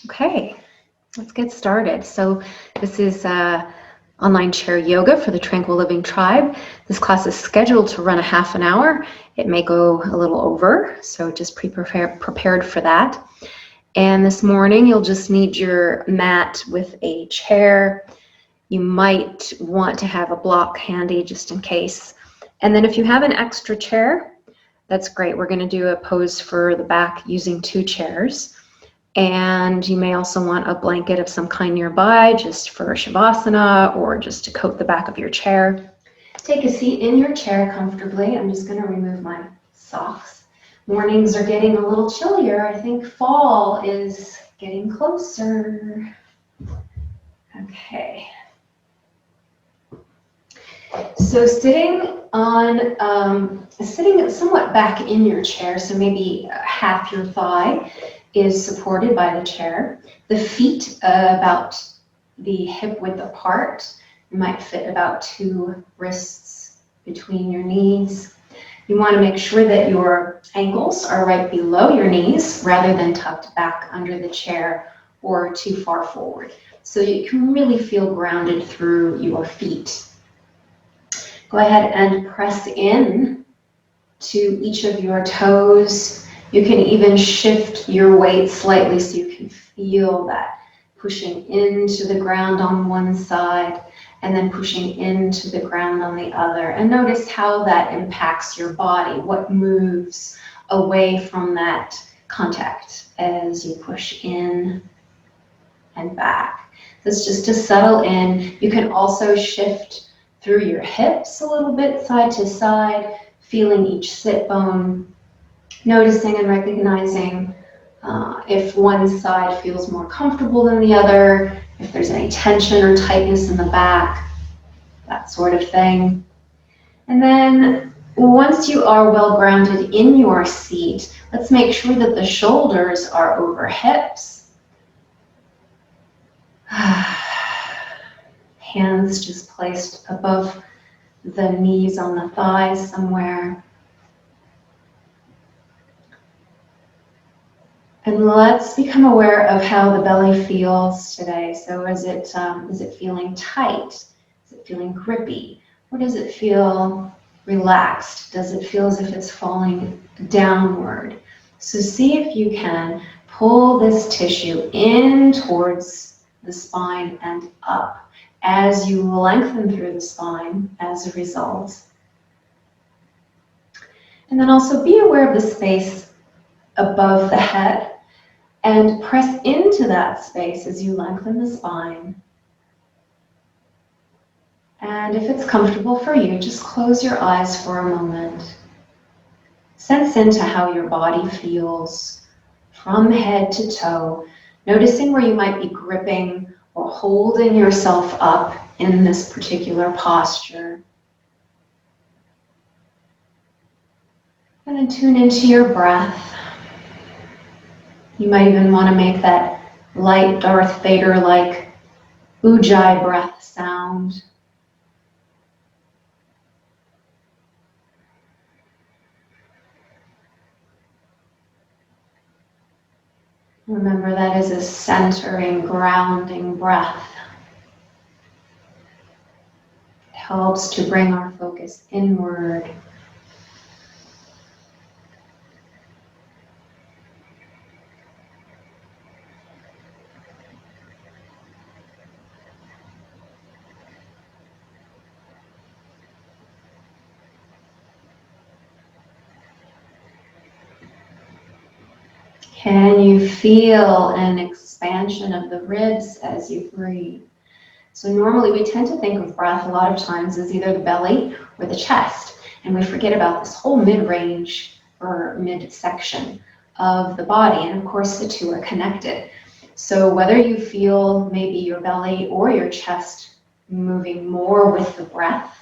Okay, let's get started. So this is online chair yoga for the Tranquil Living Tribe. This class is scheduled to run a half an hour. It may go a little over, so just prepared for that. And this morning you'll just need your mat with a chair. You might want to have a block handy just in case. And then if you have an extra chair, that's great. We're going to do a pose for the back using 2 chairs. And you may also want a blanket of some kind nearby just for Shavasana or just to coat the back of your chair. Take a seat in your chair comfortably. I'm just going to remove my socks. Mornings are getting a little chillier. I think fall is getting closer. Okay. So sitting somewhat back in your chair, so maybe half your thigh is supported by the chair. The feet about the hip width apart. You might fit about 2 wrists between your knees. You want to make sure that your ankles are right below your knees rather than tucked back under the chair or too far forward. So you can really feel grounded through your feet. Go ahead and press in to each of your toes. You can even shift your weight slightly so you can feel that pushing into the ground on one side and then pushing into the ground on the other. And notice how that impacts your body, what moves away from that contact as you push in and back. So it's just to settle in. You can also shift through your hips a little bit, side to side, feeling each sit bone, noticing and recognizing if one side feels more comfortable than the other, if there's any tension or tightness in the back, that sort of thing. And then once you are well grounded in your seat, let's make sure that the shoulders are over hips. Hands just placed above the knees on the thighs somewhere. And let's become aware of how the belly feels today. So is it feeling tight? Is it feeling grippy? Or does it feel relaxed? Does it feel as if it's falling downward? So see if you can pull this tissue in towards the spine and up as you lengthen through the spine as a result. And then also be aware of the space above the head. And press into that space as you lengthen the spine. And if it's comfortable for you, just close your eyes for a moment. Sense into how your body feels from head to toe, noticing where you might be gripping or holding yourself up in this particular posture. And then tune into your breath. You might even want to make that light Darth Vader-like Ujjayi breath sound. Remember, that is a centering, grounding breath. It helps to bring our focus inward. Can you feel an expansion of the ribs as you breathe? So normally we tend to think of breath a lot of times as either the belly or the chest, and we forget about this whole mid-range or mid-section of the body, and of course the two are connected. So whether you feel maybe your belly or your chest moving more with the breath,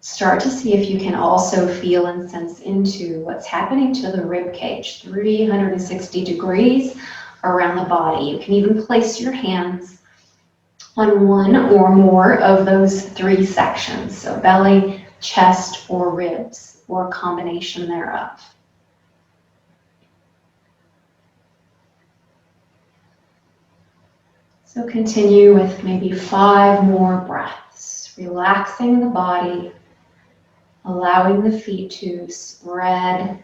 start to see if you can also feel and sense into what's happening to the rib cage, 360 degrees around the body. You can even place your hands on one or more of those 3 sections, so belly, chest, or ribs, or a combination thereof. So continue with maybe 5 more breaths, relaxing the body, allowing the feet to spread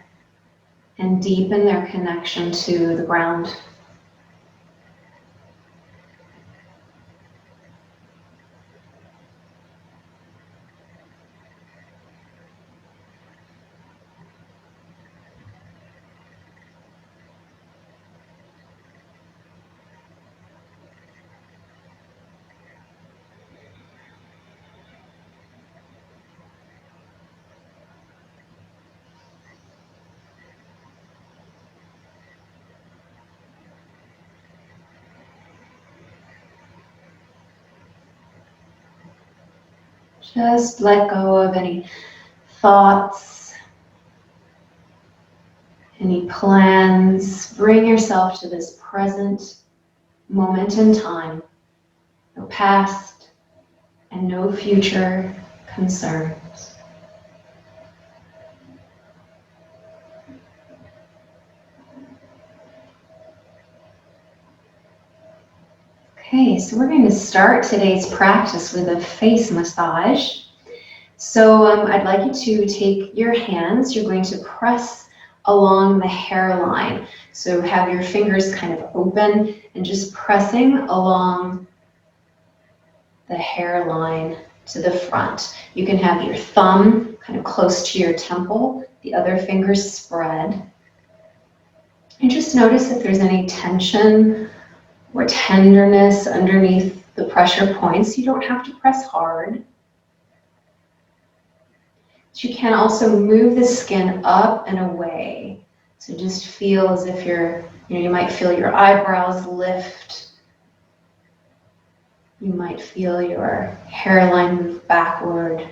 and deepen their connection to the ground. Just let go of any thoughts, any plans. Bring yourself to this present moment in time. No past and no future concerns. Okay, so we're going to start today's practice with a face massage. So I'd like you to take your hands, you're going to press along the hairline. So have your fingers kind of open and just pressing along the hairline to the front. You can have your thumb kind of close to your temple, the other fingers spread. And just notice if there's any tension or tenderness underneath the pressure points. You don't have to press hard. You can also move the skin up and away. So just feel as if you might feel your eyebrows lift. You might feel your hairline move backward.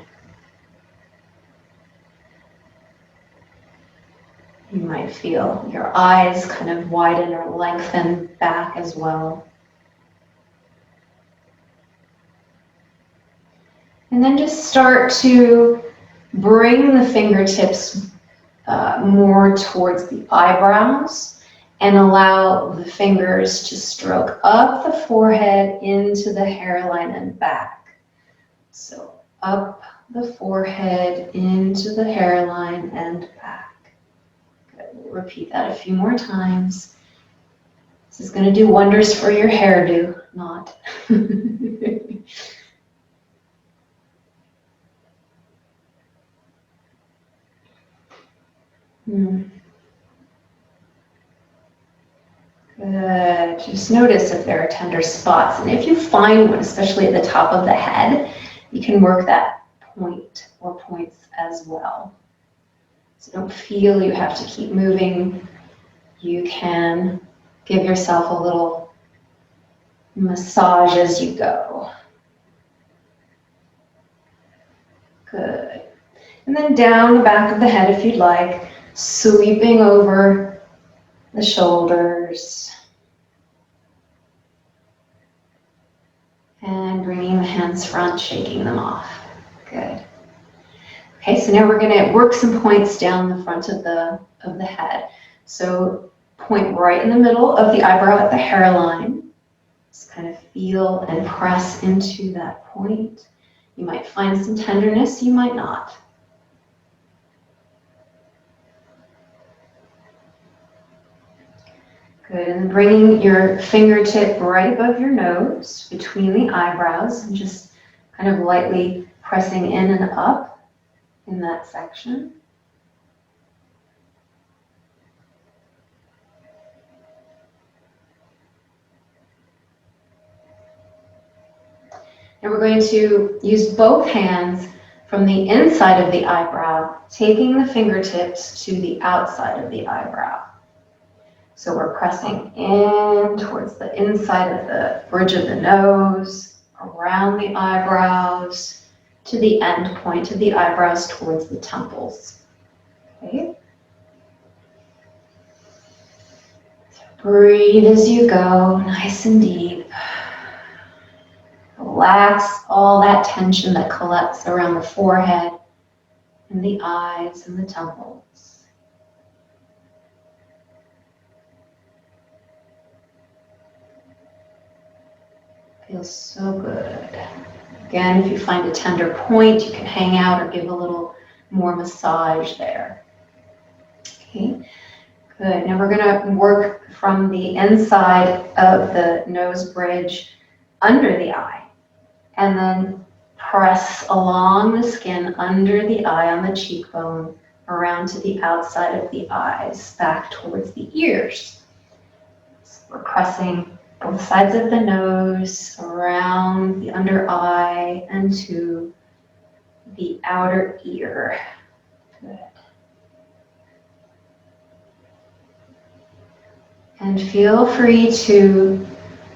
You might feel your eyes kind of widen or lengthen back as well. And then just start to bring the fingertips more towards the eyebrows and allow the fingers to stroke up the forehead into the hairline and back. So up the forehead into the hairline and back. Good. We'll repeat that a few more times. This is going to do wonders for your hairdo, not. Good. Just notice if there are tender spots. And if you find one, especially at the top of the head, you can work that point or points as well. So don't feel you have to keep moving. You can give yourself a little massage as you go. Good. And then down the back of the head if you'd like, sweeping over the shoulders. And bringing the hands front, shaking them off. Good. Okay, so now we're going to work some points down the front of the head. So point right in the middle of the eyebrow at the hairline. Just kind of feel and press into that point. You might find some tenderness, you might not. Good, and bringing your fingertip right above your nose, between the eyebrows, and just kind of lightly pressing in and up in that section. And we're going to use both hands from the inside of the eyebrow, taking the fingertips to the outside of the eyebrow. So we're pressing in towards the inside of the bridge of the nose, around the eyebrows, to the end point of the eyebrows towards the temples. Okay? So breathe as you go, nice and deep. Relax all that tension that collects around the forehead and the eyes and the temples. Feels so good. Again, if you find a tender point, you can hang out or give a little more massage there. Okay, good. Now we're going to work from the inside of the nose bridge under the eye, and then press along the skin under the eye on the cheekbone, around to the outside of the eyes, back towards the ears. So we're pressing both sides of the nose, around the under eye, and to the outer ear. Good. And feel free to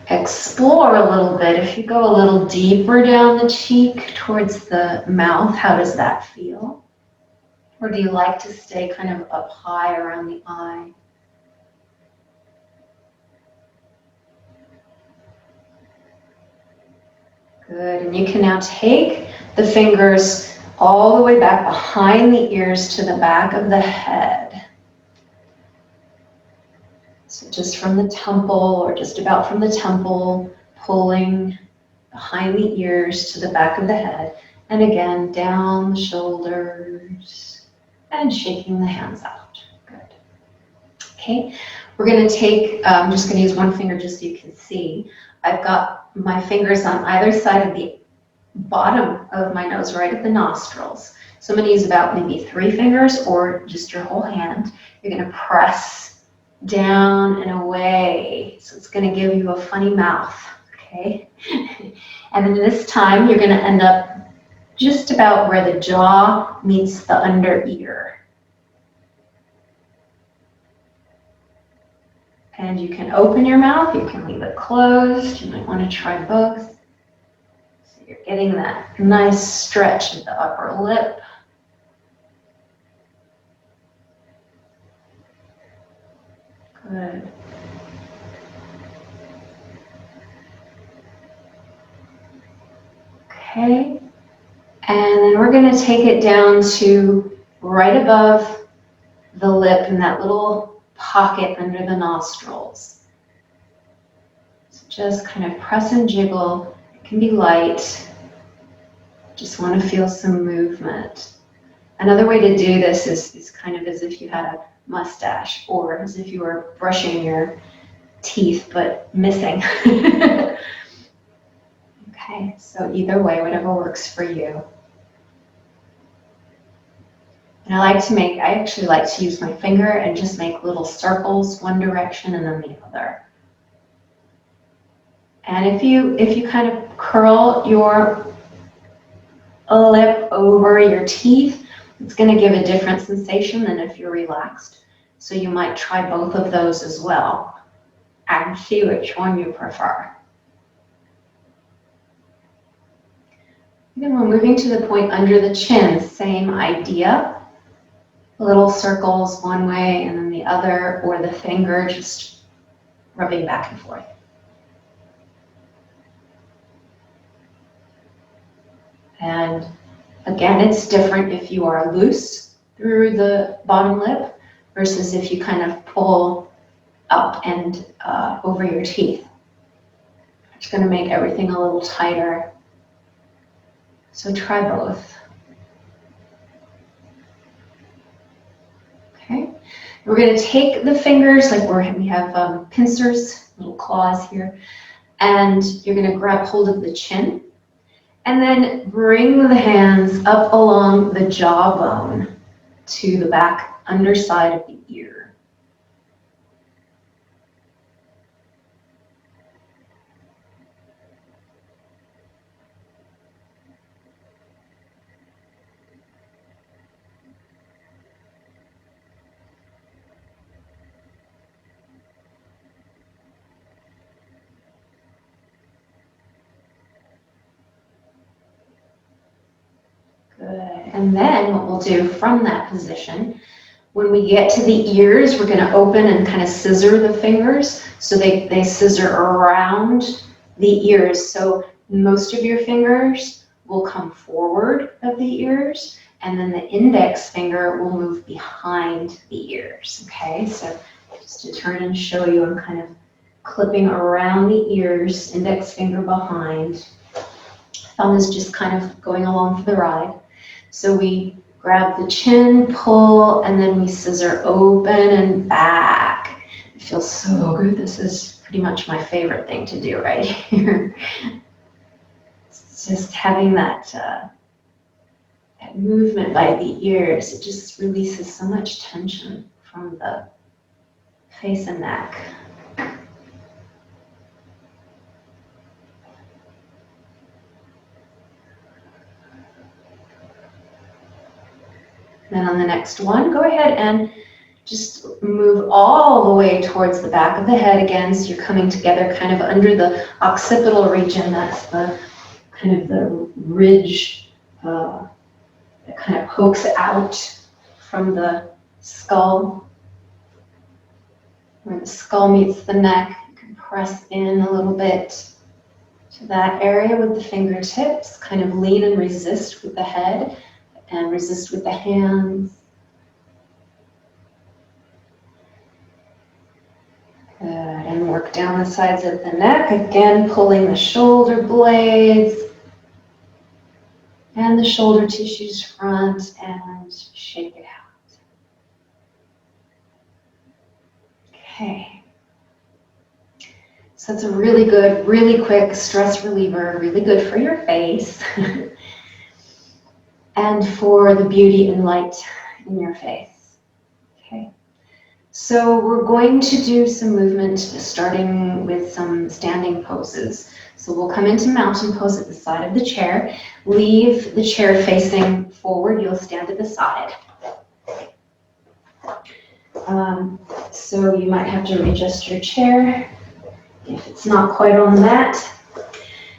explore a little bit. If you go a little deeper down the cheek towards the mouth, how does that feel? Or do you like to stay kind of up high around the eye? Good, and you can now take the fingers all the way back behind the ears to the back of the head. So just from the temple, or just about from the temple, pulling behind the ears to the back of the head. And again, down the shoulders and shaking the hands out. Good. Okay, we're going to take, I'm just going to use one finger just so you can see. I've got my fingers on either side of the bottom of my nose, right at the nostrils. So I'm going to use about maybe 3 fingers or just your whole hand. You're going to press down and away. So it's going to give you a funny mouth, okay? And then this time you're going to end up just about where the jaw meets the under ear. And you can open your mouth, you can leave it closed, you might want to try both. So you're getting that nice stretch of the upper lip. Good. Okay. And then we're going to take it down to right above the lip in that little pocket under the nostrils. So just kind of press and jiggle. It can be light. Just want to feel some movement. Another way to do this is kind of as if you had a mustache, or as if you were brushing your teeth but missing. Okay, so either way, whatever works for you. And I actually like to use my finger and just make little circles, one direction and then the other. And if you kind of curl your lip over your teeth, it's going to give a different sensation than if you're relaxed. So you might try both of those as well and see which one you prefer. Then we're moving to the point under the chin, same idea. Little circles one way and then the other, or the finger just rubbing back and forth. And again, it's different if you are loose through the bottom lip versus if you kind of pull up and over your teeth. It's going to make everything a little tighter. So try both. Okay, we're going to take the fingers, like we have pincers, little claws here, and you're going to grab hold of the chin and then bring the hands up along the jawbone to the back underside of the ear. Good. And then what we'll do from that position, when we get to the ears, we're going to open and kind of scissor the fingers so they scissor around the ears. So most of your fingers will come forward of the ears, and then the index finger will move behind the ears. Okay, so just to turn and show you, I'm kind of clipping around the ears, index finger behind. Thumb is just kind of going along for the ride. So we grab the chin, pull, and then we scissor open and back. It feels so good. This is pretty much my favorite thing to do right here. It's just having that movement by the ears. It just releases so much tension from the face and neck. Then on the next one, go ahead and just move all the way towards the back of the head again. So you're coming together kind of under the occipital region. That's the kind of the ridge that kind of pokes out from the skull. Where the skull meets the neck, you can press in a little bit to that area with the fingertips. Kind of lean and resist with the head and resist with the hands. Good, and work down the sides of the neck, again pulling the shoulder blades and the shoulder tissues front and shake it out. Okay. So it's a really good, really quick stress reliever, really good for your face and for the beauty and light in your face. Okay. So we're going to do some movement starting with some standing poses. So we'll come into mountain pose at the side of the chair. Leave the chair facing forward. You'll stand at the side. So you might have to readjust your chair if it's not quite on the mat.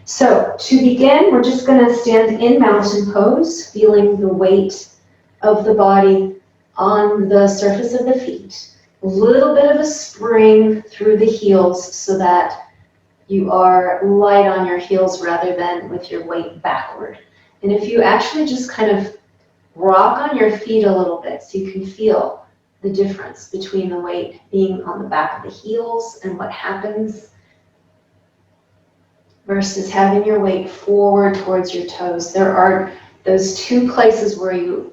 So to begin, we're just going to stand in mountain pose, feeling the weight of the body on the surface of the feet. A little bit of a spring through the heels so that you are light on your heels rather than with your weight backward. And if you actually just kind of rock on your feet a little bit so you can feel the difference between the weight being on the back of the heels and what happens versus having your weight forward towards your toes. There are those two places where you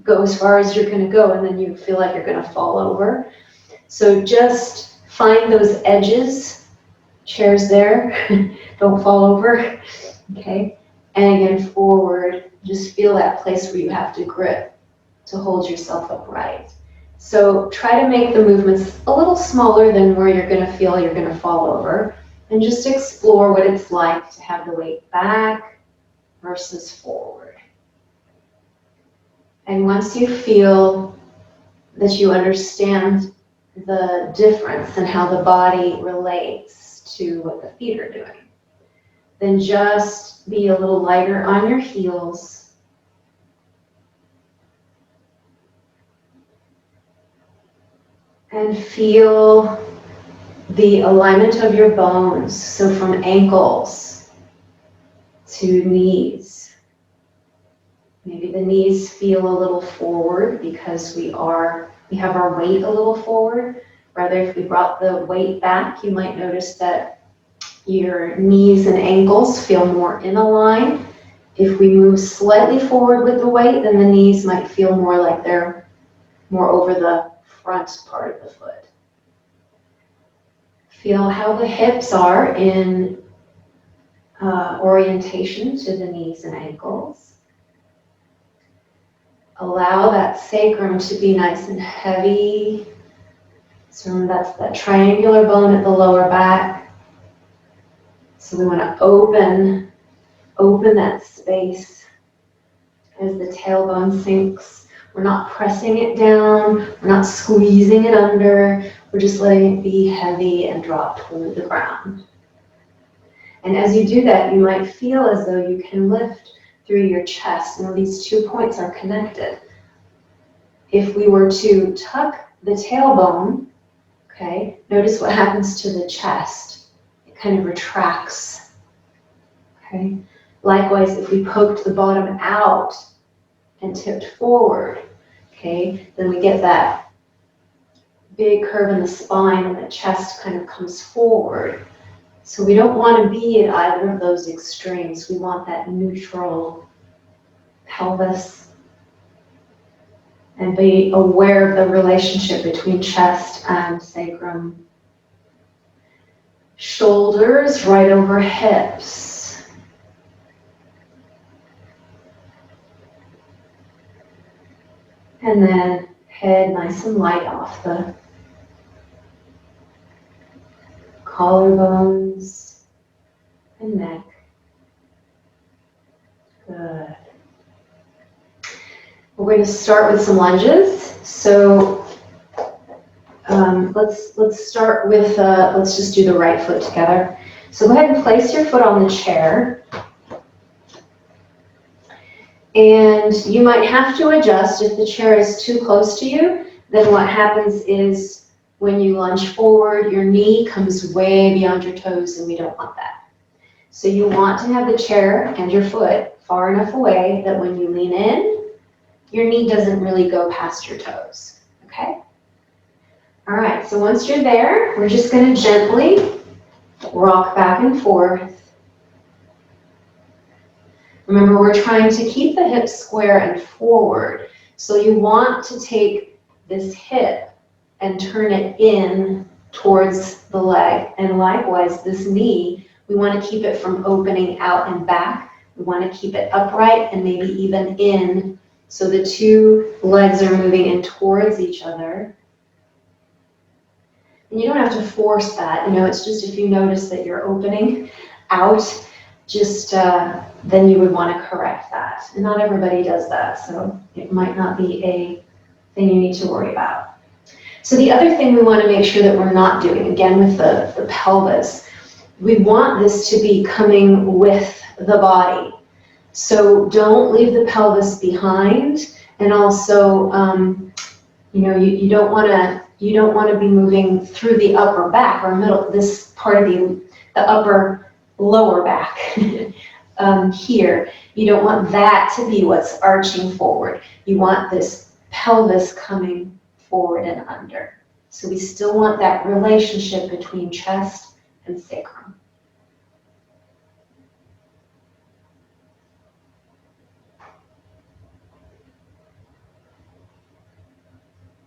go as far as you're going to go and then you feel like you're going to fall over. So just find those edges, chairs there, don't fall over, okay? And again, forward, just feel that place where you have to grip to hold yourself upright. So try to make the movements a little smaller than where you're going to feel you're going to fall over, and just explore what it's like to have the weight back versus forward. And once you feel that you understand the difference in how the body relates to what the feet are doing, then just be a little lighter on your heels. And feel the alignment of your bones, so from ankles to knees. Maybe the knees feel a little forward because we have our weight a little forward. Rather, if we brought the weight back, you might notice that your knees and ankles feel more in a line. If we move slightly forward with the weight, then the knees might feel more like they're more over the front part of the foot. Feel how the hips are in orientation to the knees and ankles. Allow that sacrum to be nice and heavy. So remember, that's that triangular bone at the lower back. So we want to open that space as the tailbone sinks. We're not pressing it down. We're not squeezing it under. We're just letting it be heavy and drop toward the ground. And as you do that, you might feel as though you can lift through your chest. Now these 2 points are connected. If we were to tuck the tailbone, okay, notice what happens to the chest. It kind of retracts. Okay. Likewise, if we poked the bottom out and tipped forward, okay, then we get that big curve in the spine and the chest kind of comes forward. So we don't want to be at either of those extremes. We want that neutral pelvis and be aware of the relationship between chest and sacrum. Shoulders right over hips. And then head nice and light off the collarbones and neck. Good. We're going to start with some lunges. So let's start with, let's just do the right foot together. So go ahead and place your foot on the chair. And you might have to adjust if the chair is too close to you. Then what happens is when you lunge forward, your knee comes way beyond your toes, and we don't want that. So you want to have the chair and your foot far enough away that when you lean in, your knee doesn't really go past your toes, okay? All right, so once you're there, we're just gonna gently rock back and forth. Remember, we're trying to keep the hips square and forward. So you want to take this hip and turn it in towards the leg. And likewise, this knee, we want to keep it from opening out and back. We want to keep it upright and maybe even in, so the two legs are moving in towards each other. And you don't have to force that, it's just if you notice that you're opening out, just then you would want to correct that. And not everybody does that, so it might not be a thing you need to worry about. So the other thing we want to make sure that we're not doing, again with the pelvis, we want this to be coming with the body. So don't leave the pelvis behind, and also, you don't want to be moving through the upper back or middle. This part of the upper lower back here. You don't want that to be what's arching forward. You want this pelvis coming forward and under. So we still want that relationship between chest and sacrum.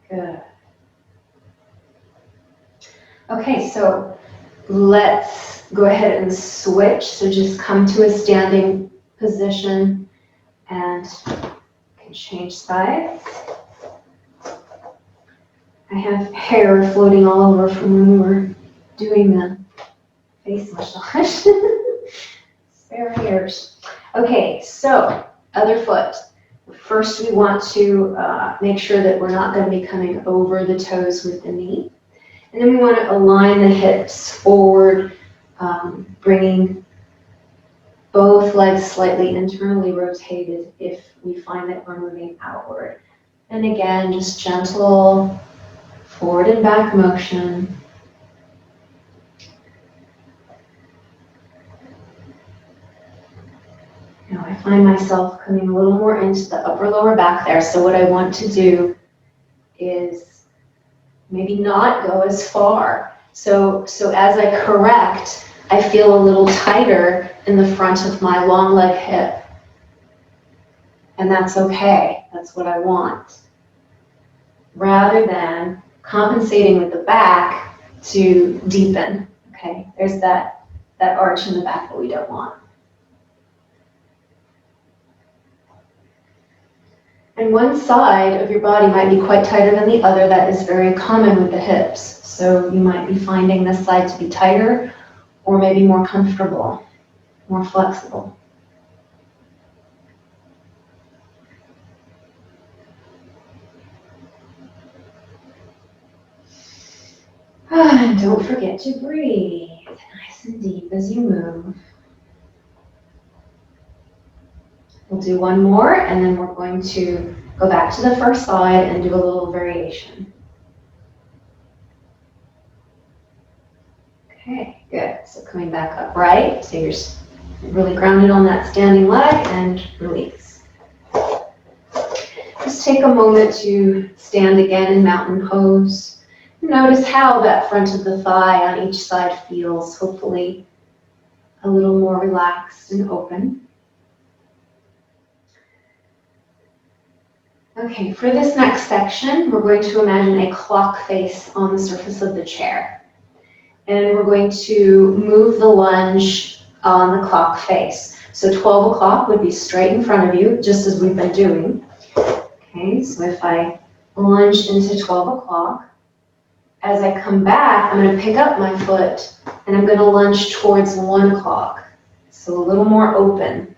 Good. Okay, so let's go ahead and switch. So just come to a standing position and you can change sides. I have hair floating all over from when we were doing the face massage. Spare hairs. Okay, so other foot. First, we want to make sure that we're not going to be coming over the toes with the knee. And then we want to align the hips forward, bringing both legs slightly internally rotated if we find that we're moving outward. And again, just gentle forward and back motion. Now I find myself coming a little more into the upper lower back there. So what I want to do is maybe not go as far. So as I correct, I feel a little tighter in the front of my long leg hip. And that's okay. That's what I want. Rather than compensating with the back to deepen. Okay, there's that arch in the back that we don't want. And one side of your body might be quite tighter than the other. That is very common with the hips. So you might be finding this side to be tighter or maybe more comfortable, more flexible. And don't forget to breathe nice and deep as you move. We'll do one more, and then we're going to go back to the first side and do a little variation. Okay, good. So coming back upright, so you're really grounded on that standing leg, and release. Just take a moment to stand again in mountain pose. Notice how that front of the thigh on each side feels, hopefully a little more relaxed and open. Okay, for this next section, we're going to imagine a clock face on the surface of the chair. And we're going to move the lunge on the clock face. So 12 o'clock would be straight in front of you, just as we've been doing. Okay, so if I lunge into 12 o'clock, as I come back, I'm going to pick up my foot and I'm going to lunge towards 1 o'clock. So a little more open.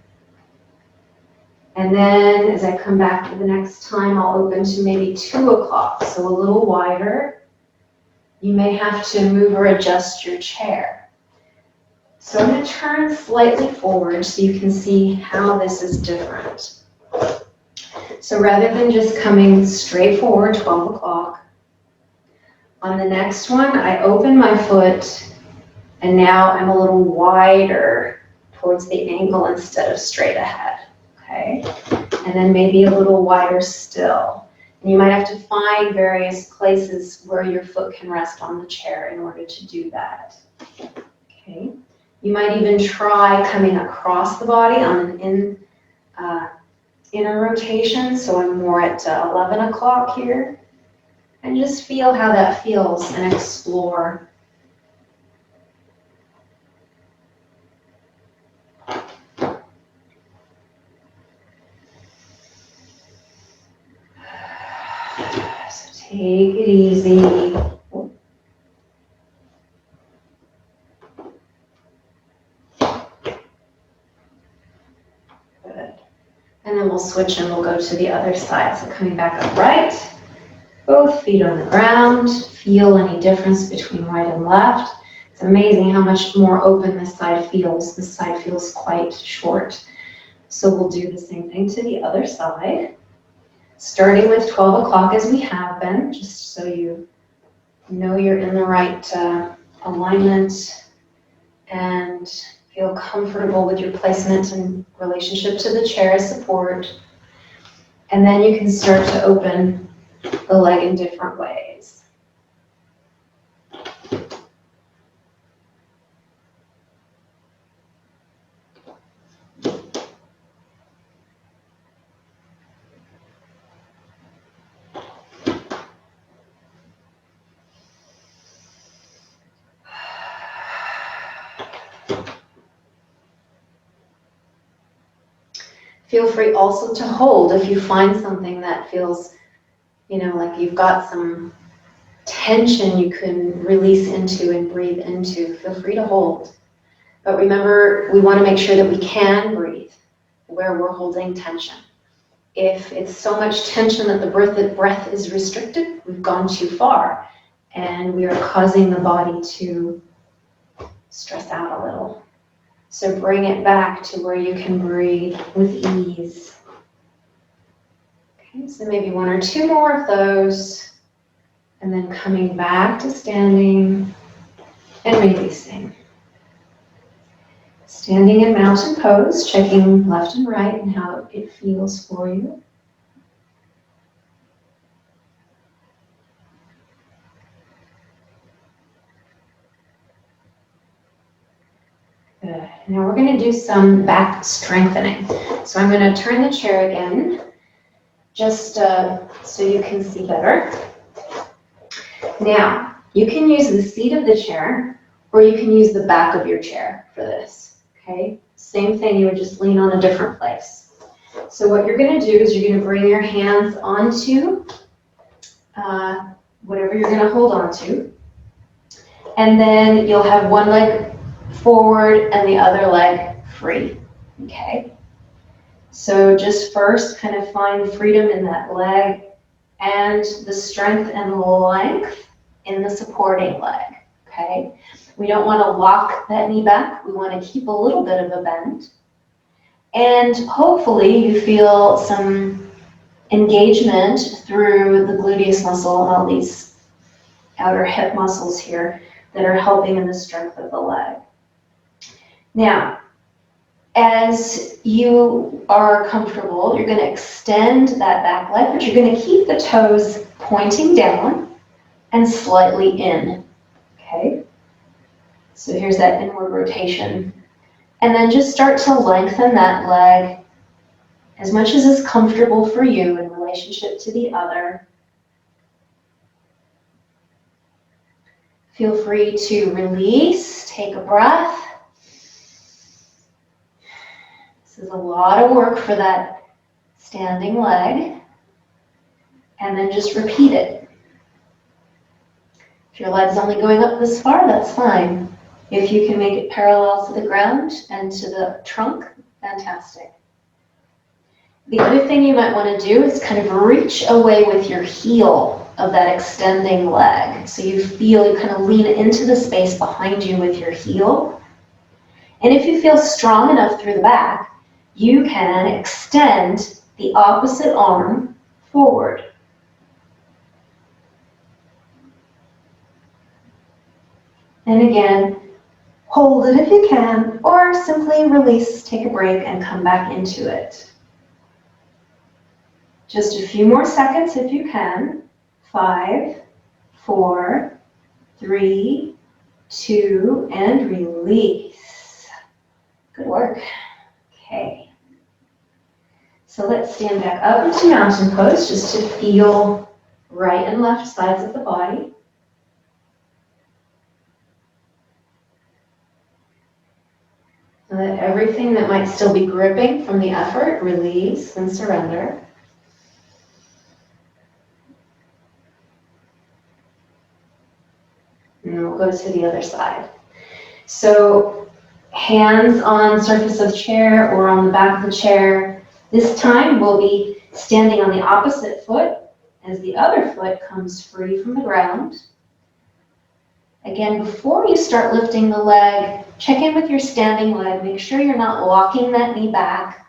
And then as I come back to the next time, I'll open to maybe 2 o'clock, so a little wider. You may have to move or adjust your chair. So I'm going to turn slightly forward so you can see how this is different. So rather than just coming straight forward, 12 o'clock, on the next one, I open my foot, and now I'm a little wider towards the ankle instead of straight ahead. Okay, and then maybe a little wider still. And you might have to find various places where your foot can rest on the chair in order to do that. Okay, you might even try coming across the body on an inner rotation. So I'm more at 11 o'clock here. And just feel how that feels and explore. Take it easy. Good. And then we'll switch and we'll go to the other side. So coming back upright, both feet on the ground. Feel any difference between right and left. It's amazing how much more open this side feels. This side feels quite short. So we'll do the same thing to the other side. Starting with 12 o'clock as we have been, just so you know you're in the right alignment and feel comfortable with your placement in relationship to the chair as support. And then you can start to open the leg in different ways. Feel free also to hold if you find something that feels, like you've got some tension you can release into and breathe into. Feel free to hold. But remember, we want to make sure that we can breathe where we're holding tension. If it's so much tension that the breath is restricted, we've gone too far and we are causing the body to stress out a little. So bring it back to where you can breathe with ease. Okay, so maybe 1 or 2 more of those. And then coming back to standing and releasing. Standing in mountain pose, checking left and right and how it feels for you. Good. Now we're going to do some back strengthening. So I'm going to turn the chair again, just so you can see better. Now, you can use the seat of the chair, or you can use the back of your chair for this, okay? Same thing, you would just lean on a different place. So what you're going to do is you're going to bring your hands onto whatever you're going to hold onto, and then you'll have one leg forward and the other leg free, okay? So just first kind of find freedom in that leg and the strength and length in the supporting leg, okay? We don't want to lock that knee back. We want to keep a little bit of a bend. And hopefully you feel some engagement through the gluteus muscle and all these outer hip muscles here that are helping in the strength of the leg. Now, as you are comfortable, you're going to extend that back leg, but you're going to keep the toes pointing down. and slightly in. Okay? So here's that inward rotation. And then just start to lengthen that leg as much as is comfortable for you in relationship to the other. Feel free to release, take a breath. This is a lot of work for that standing leg. And then just repeat it. If your leg's only going up this far, that's fine. If you can make it parallel to the ground and to the trunk, fantastic. The other thing you might want to do is kind of reach away with your heel of that extending leg. So you kind of lean into the space behind you with your heel. And if you feel strong enough through the back, you can extend the opposite arm forward. And again, hold it if you can, or simply release, take a break, and come back into it. Just a few more seconds if you can. 5, 4, 3, 2, and release. Good work. Okay. So let's stand back up into mountain pose just to feel right and left sides of the body. Let everything that might still be gripping from the effort release and surrender. And we'll go to the other side. So hands on surface of chair or on the back of the chair. This time we'll be standing on the opposite foot as the other foot comes free from the ground. Again, before you start lifting the leg, check in with your standing leg. Make sure you're not locking that knee back.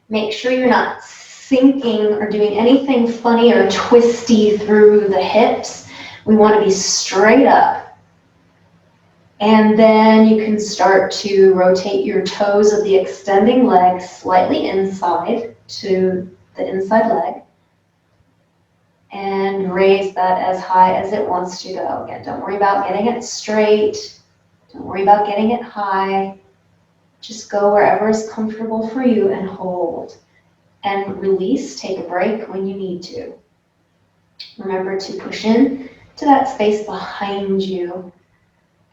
Make sure you're not sinking or doing anything funny or twisty through the hips. We want to be straight up. And then you can start to rotate your toes of the extending leg slightly inside to the inside leg. And raise that as high as it wants to go. Again, don't worry about getting it straight. Don't worry about getting it high. Just go wherever is comfortable for you and hold. And release, take a break when you need to. Remember to push in to that space behind you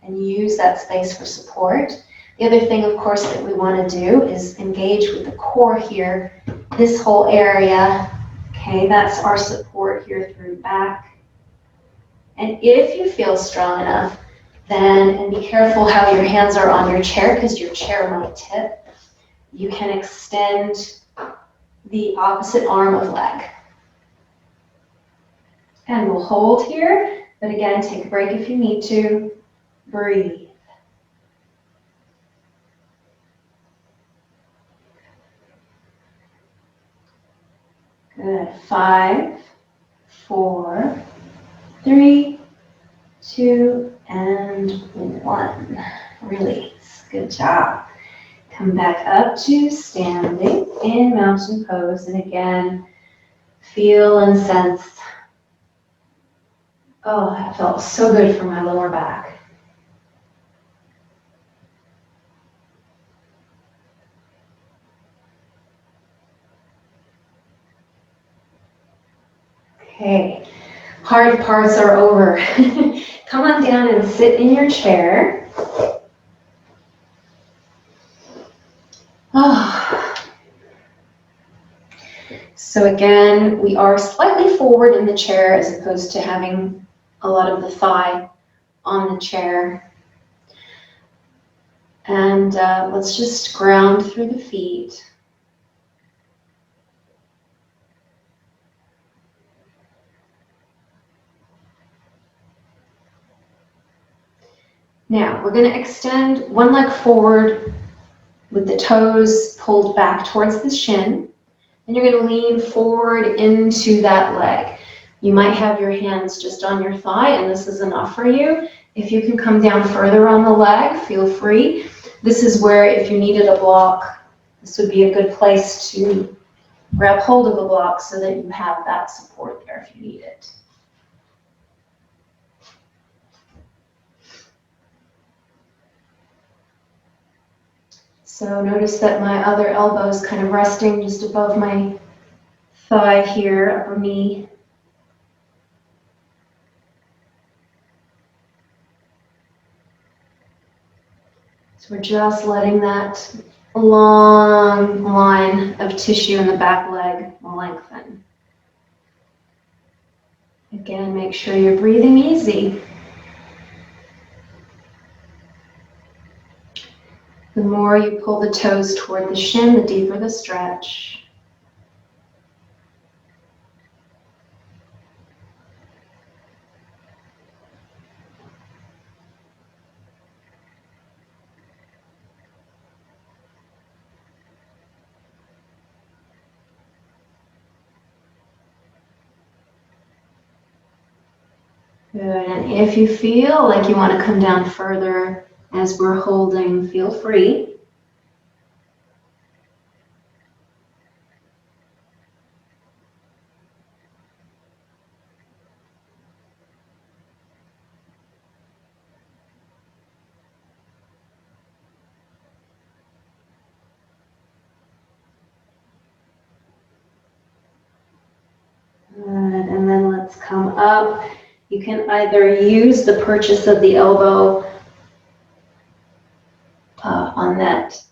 and use that space for support. The other thing, of course, that we want to do is engage with the core here, this whole area. Okay, that's our support here through back. And if you feel strong enough, then, and be careful how your hands are on your chair because your chair might tip, you can extend the opposite arm of leg. And we'll hold here, but again, take a break if you need to. Breathe. Good. 5, 4, 3, 2, and 1. Release. Good job. Come back up to standing in mountain pose. And again, feel and sense. Oh, that felt so good for my lower back. Okay, hard parts are over. Come on down and sit in your chair. Oh. So again, we are slightly forward in the chair as opposed to having a lot of the thigh on the chair. And let's just ground through the feet. Now, we're going to extend one leg forward with the toes pulled back towards the shin. And you're going to lean forward into that leg. You might have your hands just on your thigh, and this is enough for you. If you can come down further on the leg, feel free. This is where, if you needed a block, this would be a good place to grab hold of a block so that you have that support there if you need it. So notice that my other elbow is kind of resting just above my thigh here, upper knee. So we're just letting that long line of tissue in the back leg lengthen. Again, make sure you're breathing easy. The more you pull the toes toward the shin, the deeper the stretch. Good, and if you feel like you want to come down further as we're holding, feel free. Good, and then let's come up. You can either use the purchase of the elbow on that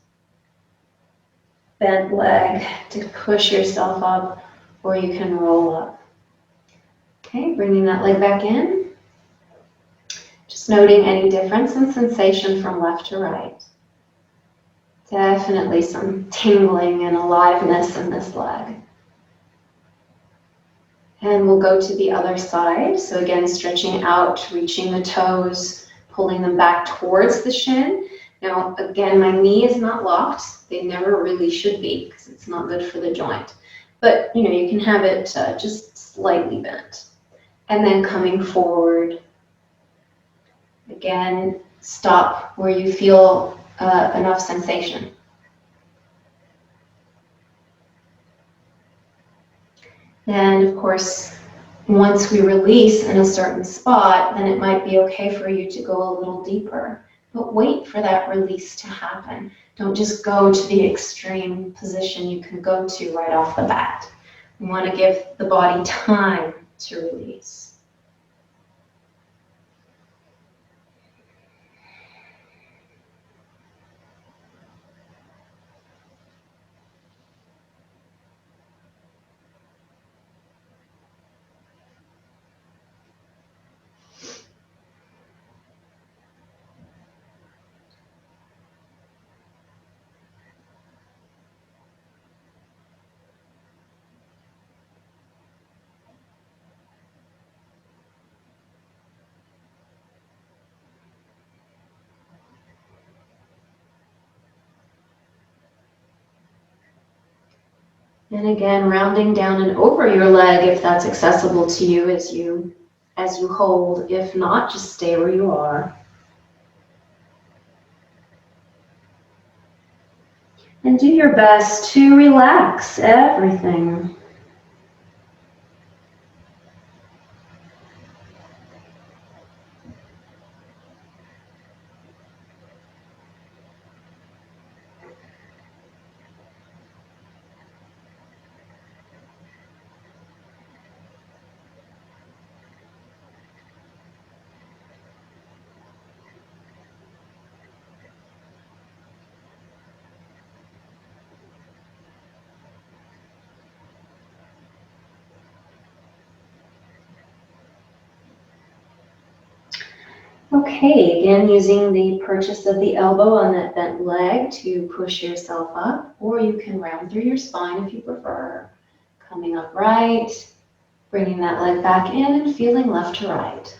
bent leg to push yourself up, or you can roll up. Okay, bringing that leg back in. Just noting any difference in sensation from left to right. Definitely some tingling and aliveness in this leg. And we'll go to the other side. So again, stretching out, reaching the toes, pulling them back towards the shin. Now, again, my knee is not locked. They never really should be because it's not good for the joint. But, you know, you can have it just slightly bent. And then coming forward. Again, stop where you feel enough sensation. And of course, once we release in a certain spot, then it might be okay for you to go a little deeper. But wait for that release to happen. Don't just go to the extreme position you can go to right off the bat. You want to give the body time to release. And again, rounding down and over your leg if that's accessible to you as you hold. If not, just stay where you are. And do your best to relax everything. Okay, again, using the purchase of the elbow on that bent leg to push yourself up, or you can round through your spine if you prefer. Coming up right, bringing that leg back in and feeling left to right.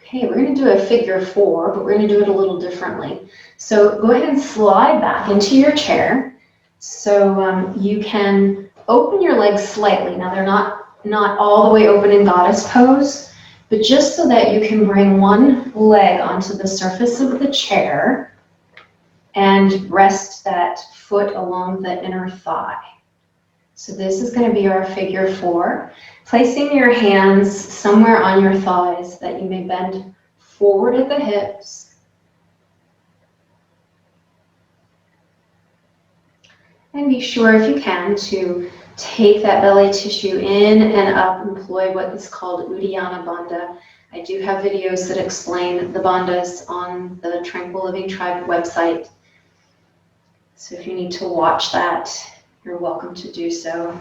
Okay, we're going to do a figure 4, but we're going to do it a little differently. So go ahead and slide back into your chair. So you can open your legs slightly. Now they're not all the way open in goddess pose, but just so that you can bring one leg onto the surface of the chair and rest that foot along the inner thigh. So this is going to be our figure 4. Placing your hands somewhere on your thighs that you may bend forward at the hips. And be sure, if you can, to take that belly tissue in and up, employ what is called Uddiyana Bandha. I do have videos that explain the bandhas on the Tranquil Living Tribe website. So if you need to watch that, you're welcome to do so.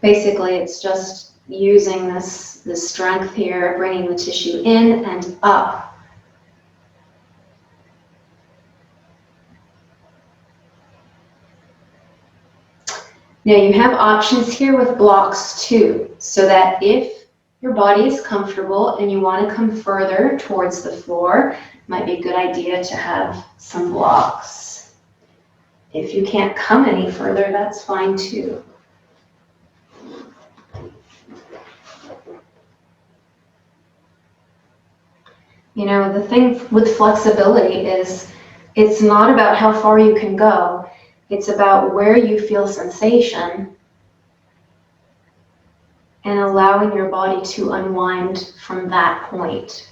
Basically, it's just using this strength here, bringing the tissue in and up. Now you have options here with blocks too, so that if your body is comfortable and you want to come further towards the floor, it might be a good idea to have some blocks. If you can't come any further, that's fine too. You know, the thing with flexibility is it's not about how far you can go. It's about where you feel sensation and allowing your body to unwind from that point.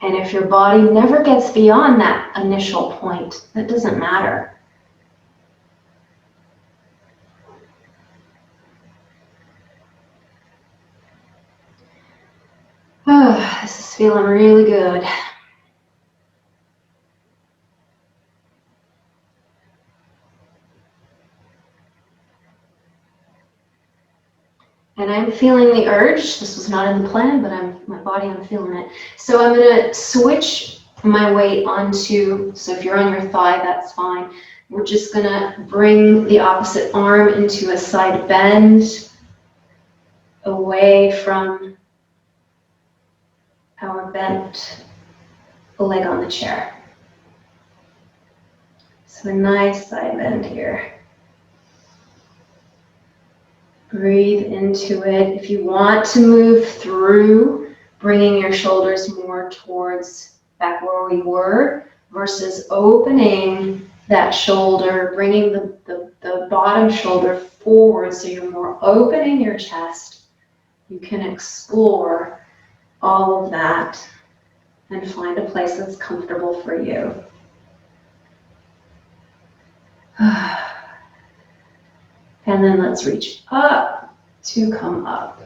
And if your body never gets beyond that initial point, that doesn't matter. Oh, this is feeling really good. And I'm feeling the urge. This was not in the plan, but I'm feeling it. So I'm going to switch my weight onto, so if you're on your thigh, that's fine. We're just going to bring the opposite arm into a side bend away from our bent leg on the chair. So a nice side bend here. Breathe into it. If you want to move through, bringing your shoulders more towards back where we were versus opening that shoulder, bringing the bottom shoulder forward so you're more opening your chest. You can explore all of that and find a place that's comfortable for you. And then let's reach up to come up.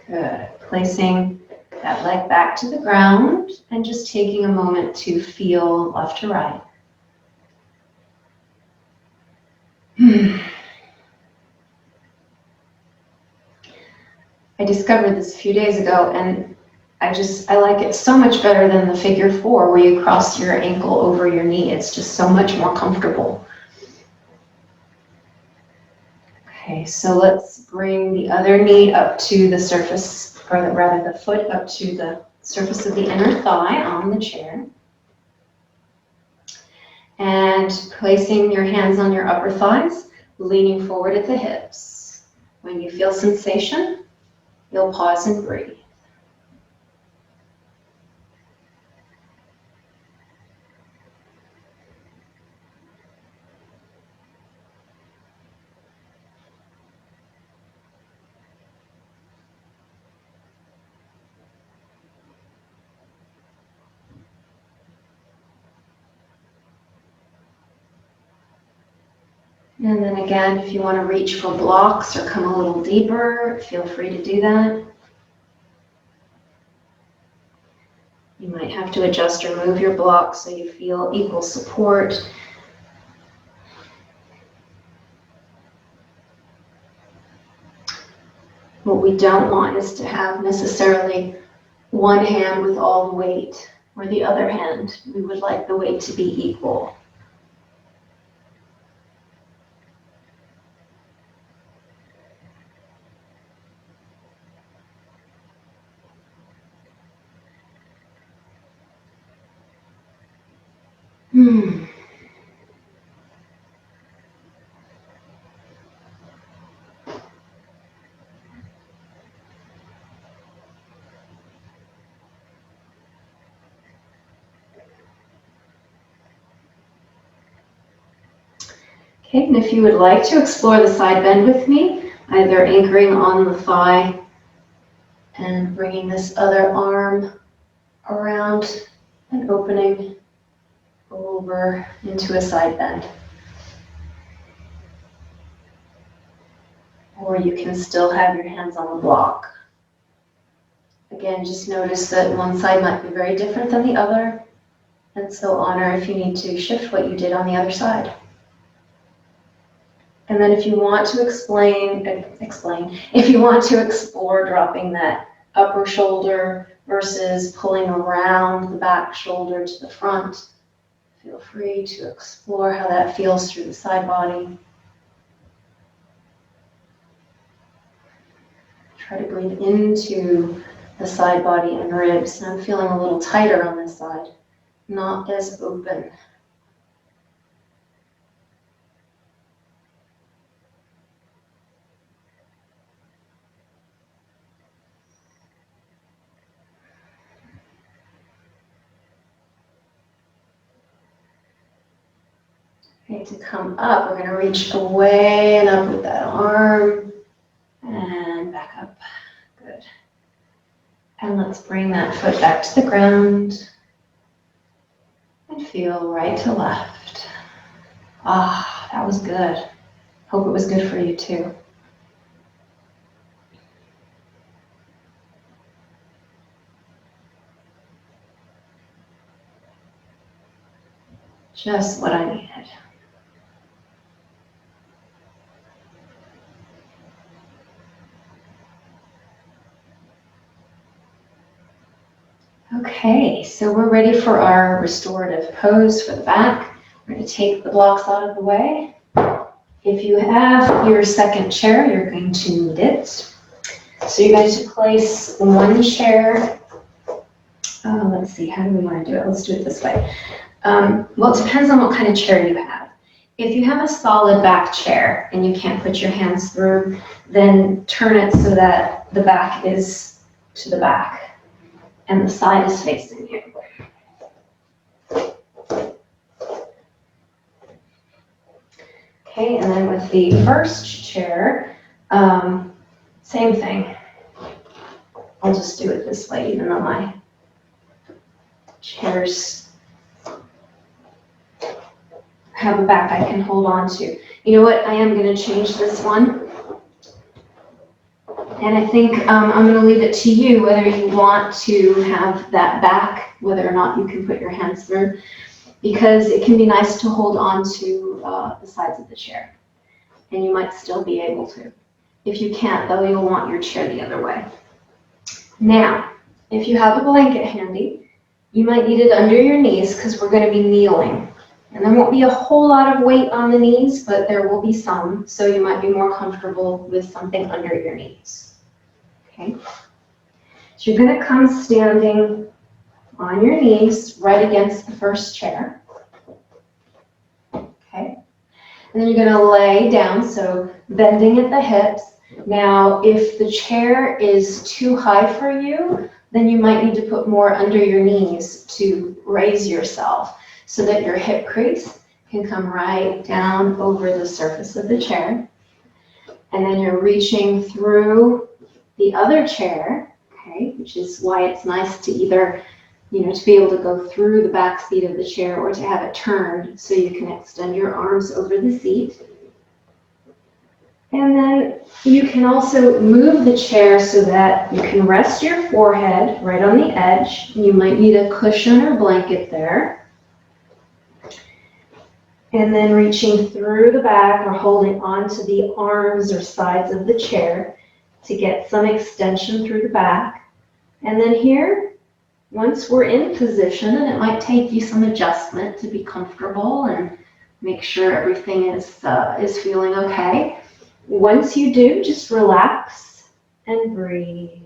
Good. Placing that leg back to the ground and just taking a moment to feel left to right. I discovered this a few days ago, and I like it so much better than the figure 4 where you cross your ankle over your knee. It's just so much more comfortable. Okay, so let's bring the other knee up to the surface, or rather the foot up to the surface of the inner thigh on the chair. And placing your hands on your upper thighs, leaning forward at the hips. When you feel sensation, you'll pause and breathe. And then again, if you want to reach for blocks or come a little deeper, feel free to do that. You might have to adjust or move your blocks so you feel equal support. What we don't want is to have necessarily one hand with all the weight or the other hand. We would like the weight to be equal. Okay, and if you would like to explore the side bend with me, either anchoring on the thigh and bringing this other arm around and opening over into a side bend. Or you can still have your hands on the block. Again, just notice that one side might be very different than the other, and so honor if you need to shift what you did on the other side. And then if you want to if you want to explore dropping that upper shoulder versus pulling around the back shoulder to the front, feel free to explore how that feels through the side body. Try to breathe into the side body and ribs. And I'm feeling a little tighter on this side, not as open. Okay, to come up, we're going to reach away and up with that arm and back up. Good. And let's bring that foot back to the ground and feel right to left. Ah, that was good. Hope it was good for you too. Just what I needed. Okay, so we're ready for our restorative pose for the back. We're going to take the blocks out of the way. If you have your second chair, you're going to need it. So you're going to place one chair. Let's see, how do we want to do it? Let's do it this way. Well, it depends on what kind of chair you have. If you have a solid back chair and you can't put your hands through, then turn it so that the back is to the back and the side is facing you. Okay, and then with the first chair, same thing. I'll just do it this way, even though my chairs have a back I can hold on to. You know what, I am going to change this one. And I think I'm going to leave it to you whether you want to have that back, whether or not you can put your hands through, because it can be nice to hold on to the sides of the chair. And you might still be able to. If you can't, though, you'll want your chair the other way. Now, if you have a blanket handy, you might need it under your knees because we're going to be kneeling. And there won't be a whole lot of weight on the knees, but there will be some, so you might be more comfortable with something under your knees. Okay? So you're going to come standing on your knees right against the first chair. Okay? And then you're going to lay down, so bending at the hips. Now, if the chair is too high for you, then you might need to put more under your knees to raise yourself so that your hip crease can come right down over the surface of the chair. And then you're reaching through the other chair, okay, which is why it's nice to either, to be able to go through the back seat of the chair or to have it turned so you can extend your arms over the seat. And then you can also move the chair so that you can rest your forehead right on the edge. You might need a cushion or blanket there. And then reaching through the back or holding onto the arms or sides of the chair to get some extension through the back. And then here, once we're in position, and it might take you some adjustment to be comfortable and make sure everything is feeling okay. Once you do, just relax and breathe.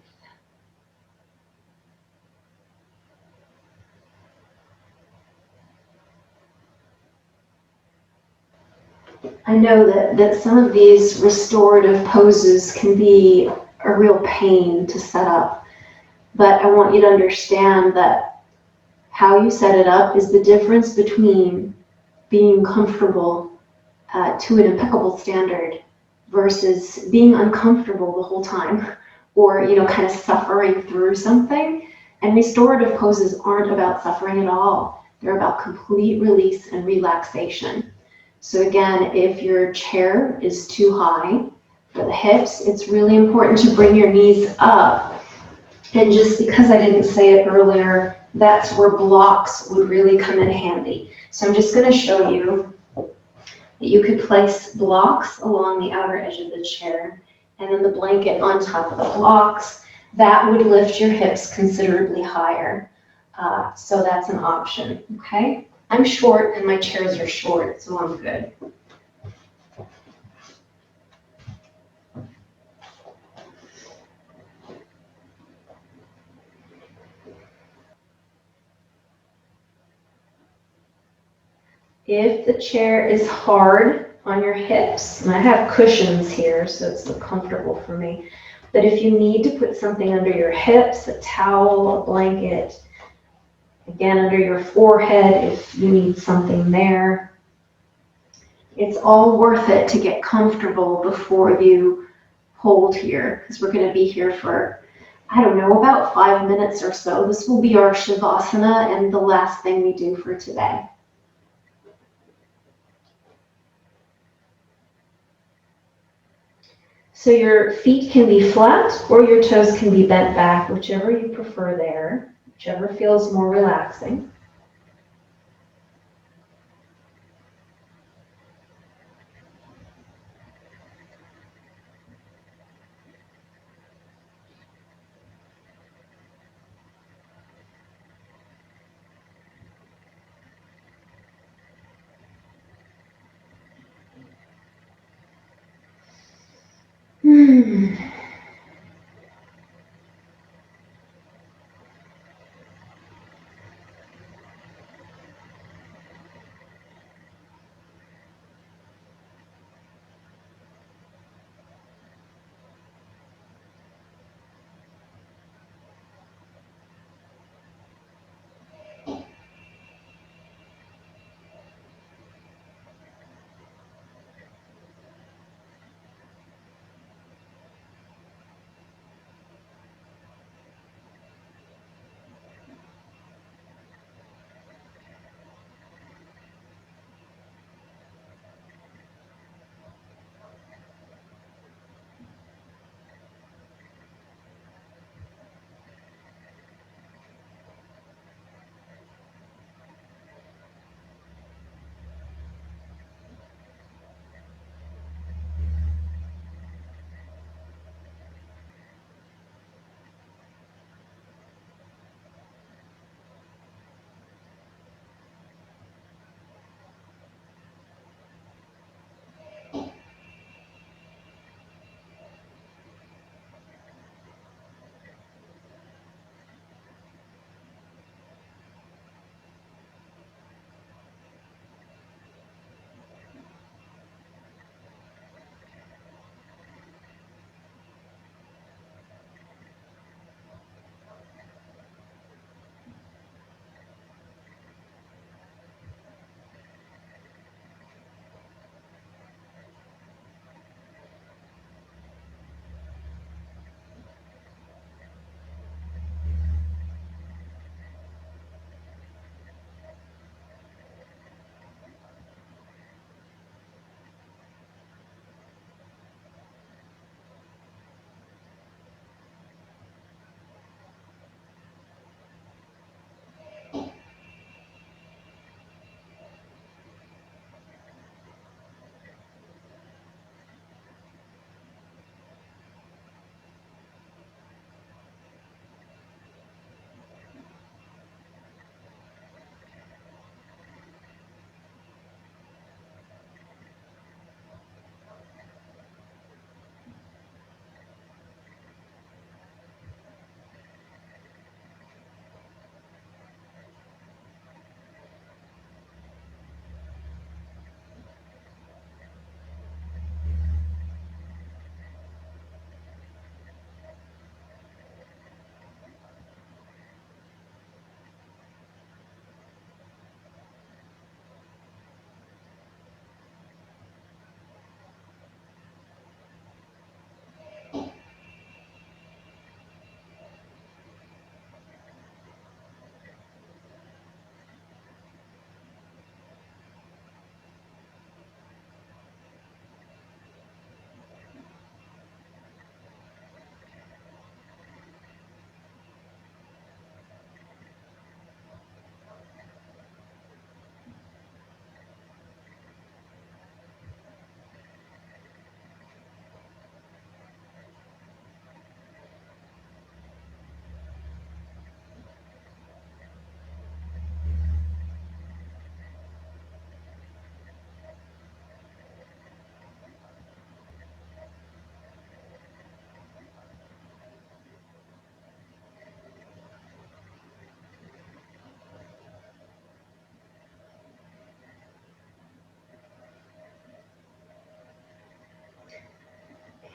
I know that some of these restorative poses can be a real pain to set up, but I want you to understand that how you set it up is the difference between being comfortable to an impeccable standard versus being uncomfortable the whole time, or kind of suffering through something. And restorative poses aren't about suffering at all. They're about complete release and relaxation. So again, if your chair is too high for the hips, it's really important to bring your knees up. And just because I didn't say it earlier, that's where blocks would really come in handy. So I'm just going to show you that you could place blocks along the outer edge of the chair, and then the blanket on top of the blocks. That would lift your hips considerably higher. So that's an option, okay? I'm short and my chairs are short, so I'm good. If the chair is hard on your hips, and I have cushions here, so it's comfortable for me, but if you need to put something under your hips, a towel, a blanket, again under your forehead if you need something there, it's all worth it to get comfortable before you hold here, because we're going to be here for, I don't know, about 5 minutes or so. This will be our Shavasana and the last thing we do for today. So your feet can be flat or your toes can be bent back, whichever you prefer there, whichever feels more relaxing.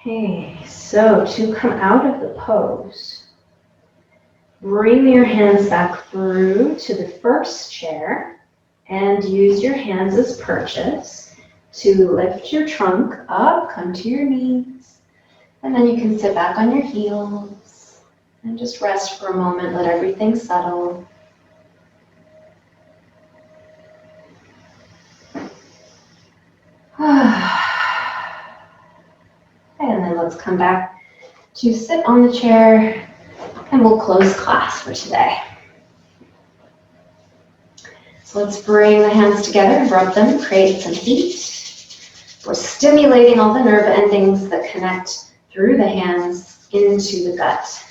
Okay, so to come out of the pose, bring your hands back through to the first chair and use your hands as perches to lift your trunk up, come to your knees, and then you can sit back on your heels and just rest for a moment, let everything settle. And then let's come back to sit on the chair and we'll close class for today. So let's bring the hands together, rub them, create some heat. We're stimulating all the nerve endings that connect through the hands into the gut.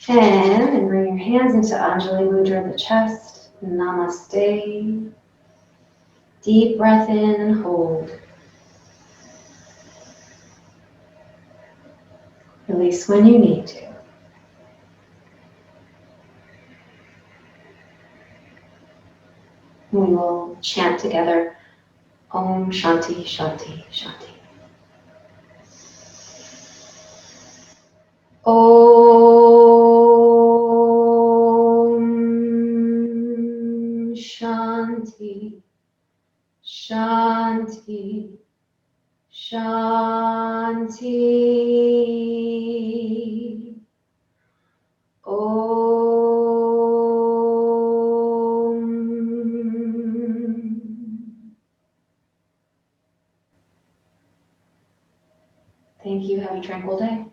And bring your hands into Anjali Mudra, the chest. Namaste. Deep breath in and hold. Release when you need to. We will chant together, Om Shanti Shanti Shanti. Om Shanti Shanti Shanti. Om. Thank you. Have a tranquil day.